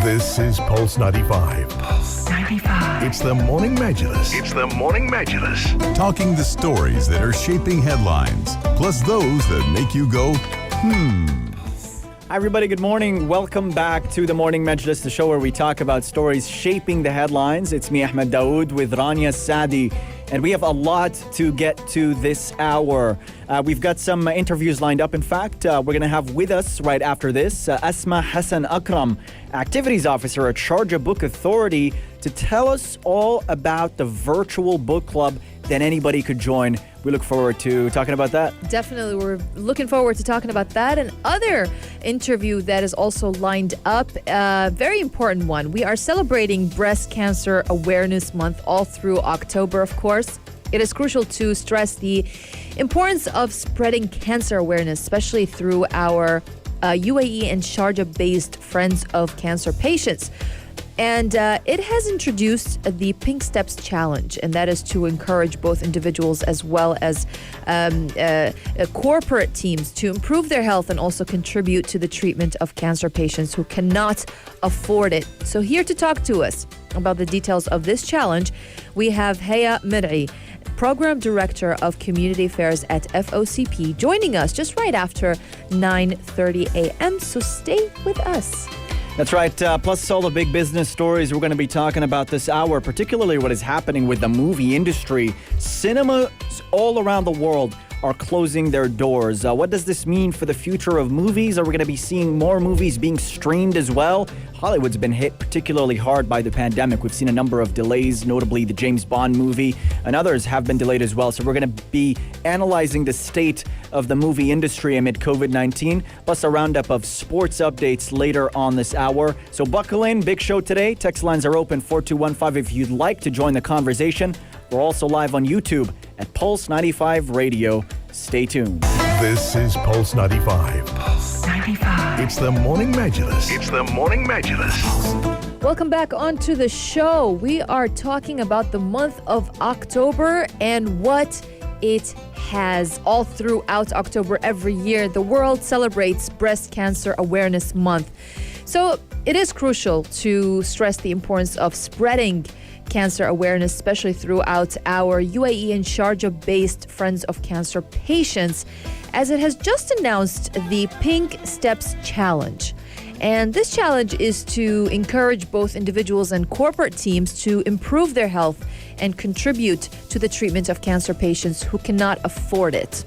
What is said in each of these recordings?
This is Pulse 95. Pulse 95. It's the Morning Majlis. Talking the stories that are shaping headlines, plus those that make you go, Hi everybody, good morning. Welcome back to the Morning Majlis, the show where we talk about stories shaping the headlines. It's me, Ahmed Daoud, with Rania Sadi. And we have a lot to get to this hour. We've got some interviews lined up. In fact, we're going to have with us right after this Asma Hassan Akram, Activities Officer at Sharjah Book Authority, to tell us all about the virtual book club that anybody could join. We look forward to talking about that. Definitely. We're looking forward to talking about that and other interview that is also lined up. Very important one. We are celebrating Breast Cancer Awareness Month all through October, of course. It is crucial to stress the importance of spreading cancer awareness, especially through our UAE and Sharjah-based Friends of Cancer Patients. And it has introduced the Pink Steps Challenge, and that is to encourage both individuals as well as corporate teams to improve their health and also contribute to the treatment of cancer patients who cannot afford it. So here to talk to us about the details of this challenge, we have Haya Merai, Program Director of Community Affairs at FOCP, joining us just right after 9:30 a.m. So stay with us. That's right. Plus all the big business stories we're going to be talking about this hour, particularly what is happening with the movie industry. Cinemas all around the world are closing their doors. What does this mean for the future of movies? Are we going to be seeing more movies being streamed as well? Hollywood's been hit particularly hard by the pandemic. We've seen a number of delays, notably the James Bond movie, and others have been delayed as well. So we're going to be analyzing the state of the movie industry amid COVID-19, plus a roundup of sports updates later on this hour. So buckle in, big show today. Text lines are open 4215 if you'd like to join the conversation. We're also live on YouTube at Pulse 95 Radio. Stay tuned. This is Pulse 95. Pulse 95. It's the Morning Majlis. Welcome back onto the show. We are talking about the month of October and what it has. All throughout October every year, the world celebrates Breast Cancer Awareness Month. So it is crucial to stress the importance of spreading cancer awareness, especially throughout our UAE and Sharjah-based Friends of Cancer Patients, as it has just announced the Pink Steps Challenge. And this challenge is to encourage both individuals and corporate teams to improve their health and contribute to the treatment of cancer patients who cannot afford it.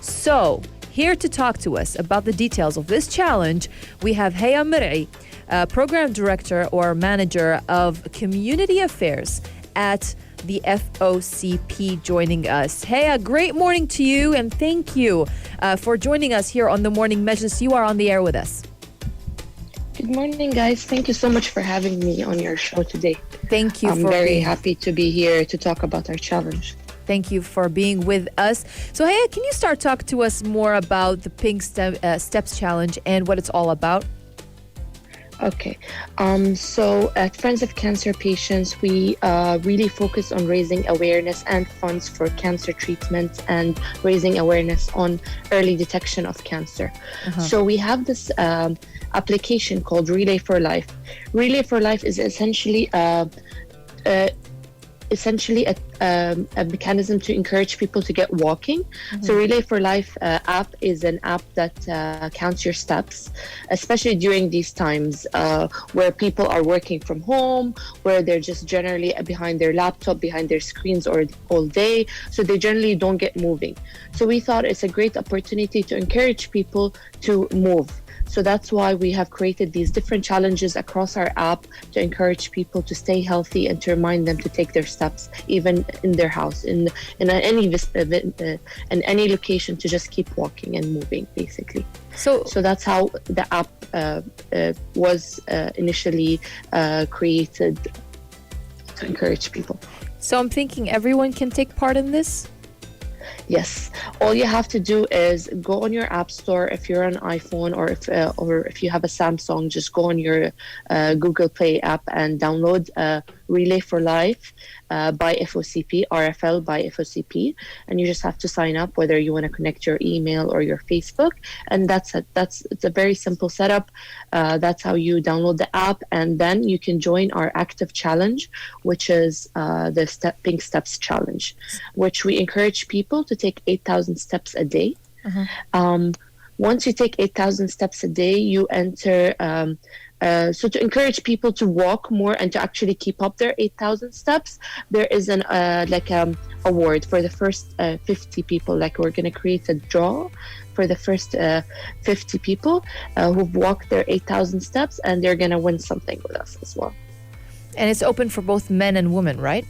So, here to talk to us about the details of this challenge, we have Haya Merai, Program Director or Manager of Community Affairs at the FOCP, joining us. Hey, great morning to you, and thank you for joining us here on the Morning Majlis. You are on the air with us. Good morning, guys. Thank you so much for having me on your show today. Thank you. I'm very happy to be here to talk about our challenge. Thank you for being with us. So, Haya, can you talk to us more about the Pink Steps Challenge and what it's all about? Okay. So at Friends of Cancer Patients, we really focus on raising awareness and funds for cancer treatment and raising awareness on early detection of cancer. So we have this application called Relay for Life. Relay for Life is essentially a mechanism to encourage people to get walking. So Relay for Life app is an app that counts your steps, especially during these times where people are working from home, where they're just generally behind their laptop, behind their screens all day. So they generally don't get moving. So we thought it's a great opportunity to encourage people to move. So that's why we have created these different challenges across our app to encourage people to stay healthy and to remind them to take their steps, even in their house, in any location, to just keep walking and moving, basically. So that's how the app was initially created to encourage people. So I'm thinking everyone can take part in this? Yes. All you have to do is go on your app store if you're on iPhone, or if you have a Samsung, just go on your Google Play app and download Relay for Life by FOCP, RFL by FOCP, and you just have to sign up whether you want to connect your email or your Facebook, and it's a very simple setup. That's how you download the app, and then you can join our active challenge, which is the Pink Steps Challenge, which we encourage people to take 8,000 steps a day. Once you take 8,000 steps a day, you enter. So to encourage people to walk more and to actually keep up their 8,000 steps, there is an award for the first 50 people. Like, we're going to create a draw for the first 50 people who've walked their 8,000 steps, and they're going to win something with us as well. And it's open for both men and women, right?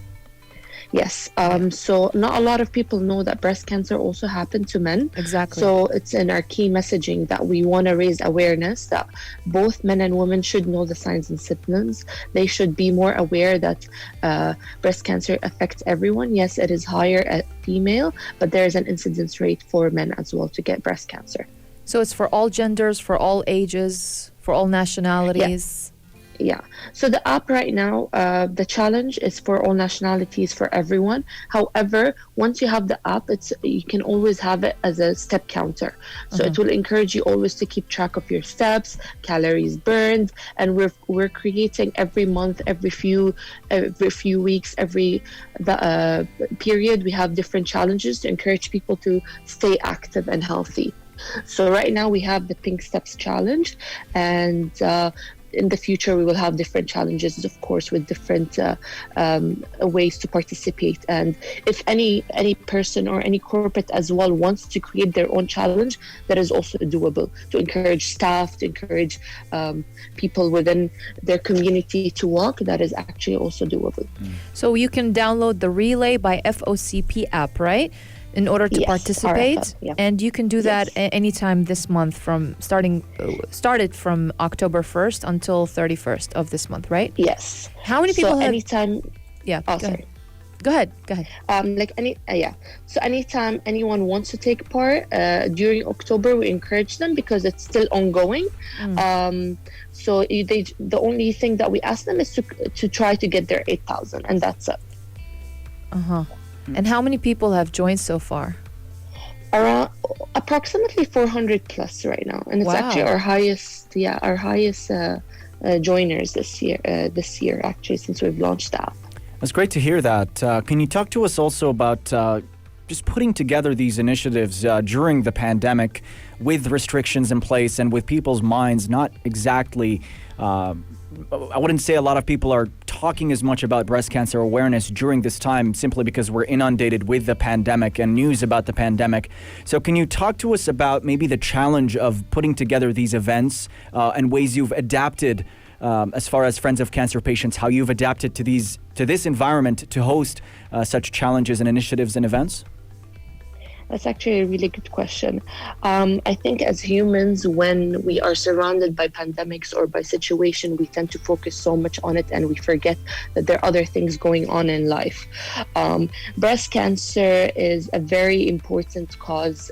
Yes. So not a lot of people know that breast cancer also happened to men. Exactly. So it's in our key messaging that we want to raise awareness that both men and women should know the signs and symptoms. They should be more aware that breast cancer affects everyone. Yes, it is higher at female, but there is an incidence rate for men as well to get breast cancer. So it's for all genders, for all ages, for all nationalities. Yeah. So the app right now, the challenge is for all nationalities, for everyone. However, once you have the app, you can always have it as a step counter. So it will encourage you always to keep track of your steps, calories burned, and we're creating every month, every few weeks, every period. We have different challenges to encourage people to stay active and healthy. So right now we have the Pink Steps Challenge, and in the future, we will have different challenges, of course, with different ways to participate. And if any person or any corporate as well wants to create their own challenge, that is also doable, to encourage staff, to encourage people within their community to walk. That is actually also doable. So you can download the Relay by FOCP app, right? In order to participate, RFL, yeah. And you can do that anytime this month, started from October 1st until 31st of this month, right? Yes. How many people so have... anytime? Yeah. Oh, sorry. Go ahead. So anytime anyone wants to take part during October, we encourage them because it's still ongoing. So the only thing that we ask them is to try to get their 8,000, and that's it. And how many people have joined so far? Around approximately 400 plus right now, and it's actually our highest joiners this year actually, since we've launched the app. It's great to hear that. Can you talk to us also about just putting together these initiatives during the pandemic with restrictions in place and with people's minds not exactly... I wouldn't say a lot of people are talking as much about breast cancer awareness during this time simply because we're inundated with the pandemic and news about the pandemic. So can you talk to us about maybe the challenge of putting together these events and ways you've adapted as far as Friends of Cancer Patients, how you've adapted to this environment to host such challenges and initiatives and events? That's actually a really good question. I think as humans, when we are surrounded by pandemics or by situation, we tend to focus so much on it and we forget that there are other things going on in life. Breast cancer is a very important cause,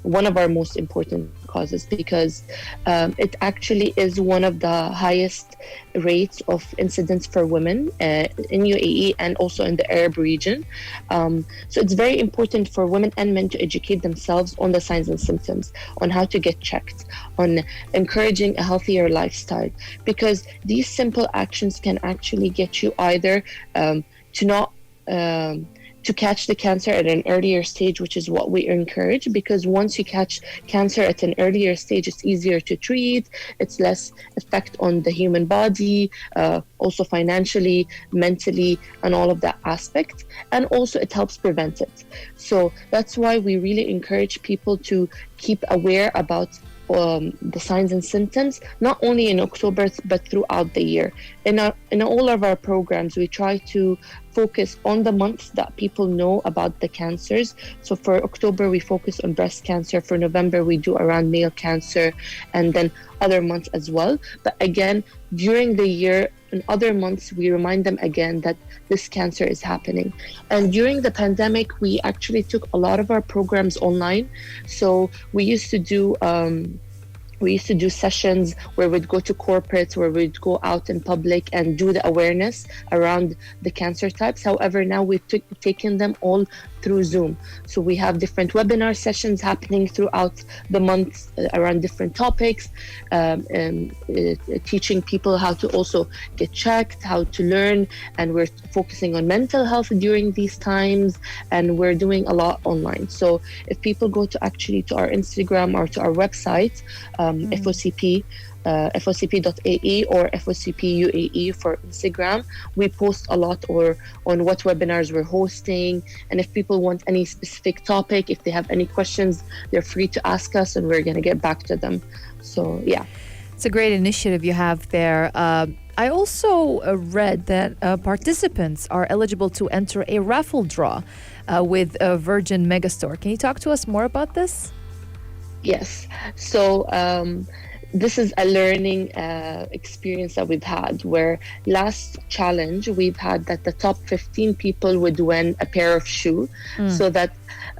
one of our most important causes, because it actually is one of the highest rates of incidence for women in UAE and also in the Arab region. So it's very important for women and men to educate themselves on the signs and symptoms, on how to get checked, on encouraging a healthier lifestyle, because these simple actions can actually get you either to catch the cancer at an earlier stage, which is what we encourage, because once you catch cancer at an earlier stage, it's easier to treat, it's less effect on the human body, also financially, mentally, and all of that aspect. And also it helps prevent it. So that's why we really encourage people to keep aware about the signs and symptoms, not only in October, but throughout the year. In all of our programs, we try to focus on the months that people know about the cancers. So for October, we focus on breast cancer. For November, we do around male cancer, and then other months as well. But again, during the year, in other months, we remind them again that this cancer is happening. And during the pandemic, we actually took a lot of our programs online. So we used to do We used to do sessions where we'd go to corporates, where we'd go out in public and do the awareness around the cancer types. However, now we've taken them all through Zoom. So we have different webinar sessions happening throughout the month around different topics, teaching people how to also get checked, how to learn, and we're focusing on mental health during these times, and we're doing a lot online. So if people go to our Instagram or to our website, FOCP, FOCP.ae or FOCP UAE for Instagram, we post a lot on what webinars we're hosting, and if people want any specific topic, if they have any questions, they're free to ask us and we're going to get back to them. So yeah, it's a great initiative you have there. I also read that participants are eligible to enter a raffle draw with Virgin Megastore. Can you talk to us more about this? Yes. So this is a learning experience that we've had, where last challenge we've had that the top 15 people would win a pair of shoes. So that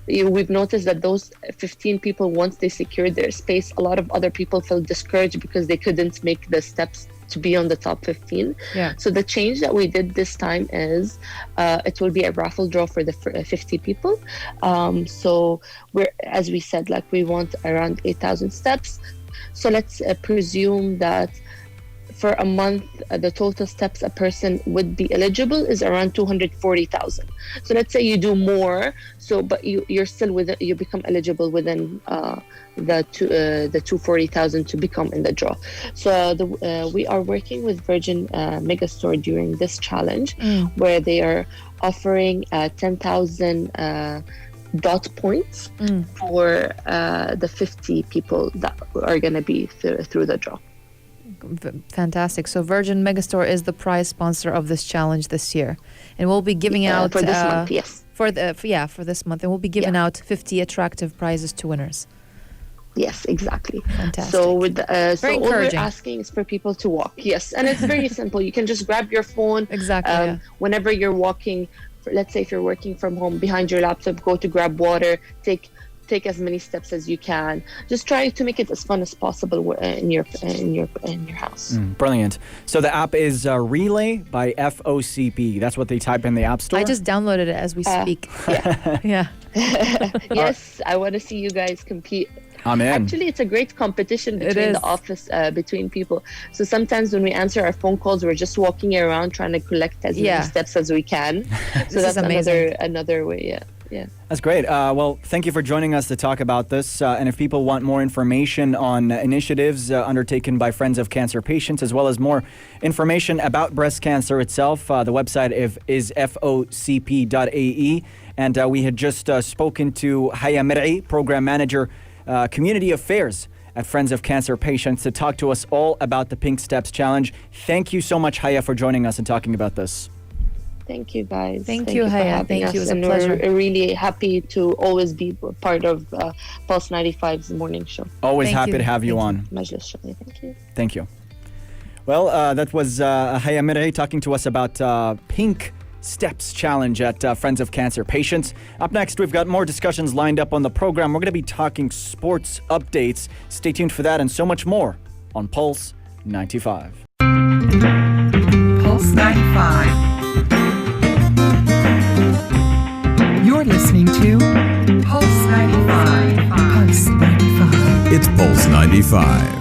we've noticed that those 15 people, once they secured their space, a lot of other people felt discouraged because they couldn't make the steps to be on the top 15. Yeah. So the change that we did this time is it will be a raffle draw for the 50 people. So we're, as we said, like we want around 8,000 steps. So let's presume that for a month, the total steps a person would be eligible is around 240,000. So let's say you do more, but you're still you become eligible within the 240,000 to become in the draw. So we are working with Virgin Megastore during this challenge, where they are offering 10,000 dot points for the 50 people that are going to be through the draw. Fantastic. So Virgin Megastore is the prize sponsor of this challenge this year, and we'll be giving out for this month. Yes. For this month, and we'll be giving out 50 attractive prizes to winners. Yes, exactly. Fantastic. So so all we're encouraging. asking is for people to walk. Yes, and it's very simple. You can just grab your phone. Exactly. Whenever you're walking, let's say if you're working from home, behind your laptop, go to grab water, take as many steps as you can. Just try to make it as fun as possible in your house. Brilliant. So the app is Relay by FOCP. That's what they type in the App Store. I just downloaded it as we speak. Yeah. Yes, I want to see you guys compete. I'm in. Actually, it's a great competition between the office, between people. So sometimes when we answer our phone calls, we're just walking around trying to collect as many steps as we can. So that's another way. Yeah. That's great. Well, thank you for joining us to talk about this. And if people want more information on initiatives undertaken by Friends of Cancer Patients, as well as more information about breast cancer itself, the website is focp.ae. And we had just spoken to Haya Merai, Program Manager, Community Affairs at Friends of Cancer Patients, to talk to us all about the Pink Steps Challenge. Thank you so much, Haya, for joining us and talking about this. Thank you, guys. Thank you, Haya. Thank you. It was a pleasure. We're really happy to always be part of Pulse 95's morning show. Always happy to have you on. Majlis show. Thank you. Thank you. Well, that was Haya Merai talking to us about Pink Steps Challenge at Friends of Cancer Patients. Up next, we've got more discussions lined up on the program. We're going to be talking sports updates. Stay tuned for that and so much more on Pulse 95. Pulse 95. You're listening to Pulse 95. Pulse 95. It's Pulse 95.